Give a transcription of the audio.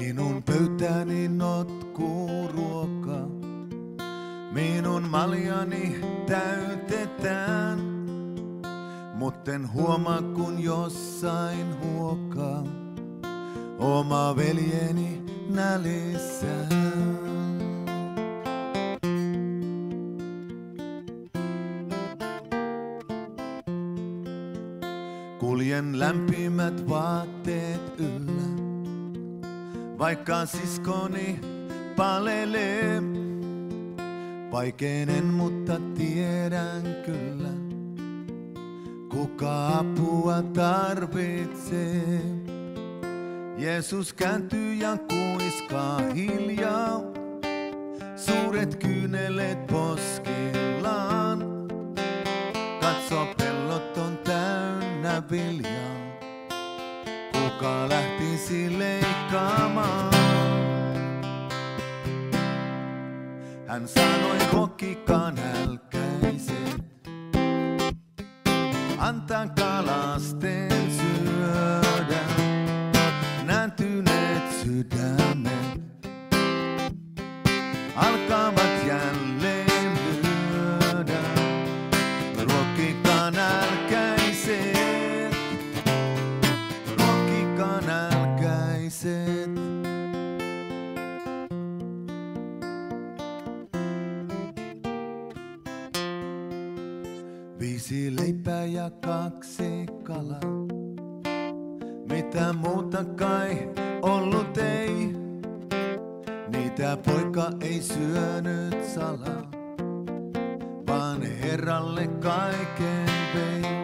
Minun pöytäni notkuu ruoka, minun maljani täytetään, mutten huomaa kun jossain huokaa oma veljeni nälissään. Kuljen lämpimät vaatteet yllä, vaikka siskoni palelee. Vaikeinen, mutta tiedän kyllä, kuka apua tarvitsee. Jeesus kääntyy ja kuiskaa hiljaa, suuret kyyneleet poskillaan. Katso, pellot on täynnä viljaa, kuka lähtisi leikkaamaan? Hän sanoi, ruokkikaa nälkäiset, antakaa lasten syödä, nääntyneet sydämet alkavat jälleen lyödä. Ruokkikaa nälkäiset, ruokkikaa nälkäiset. Viisi leipää ja 2 kalaa, mitä muuta kai ollut ei. Niitä poika ei syönyt salaa, vaan Herralle kaiken vei.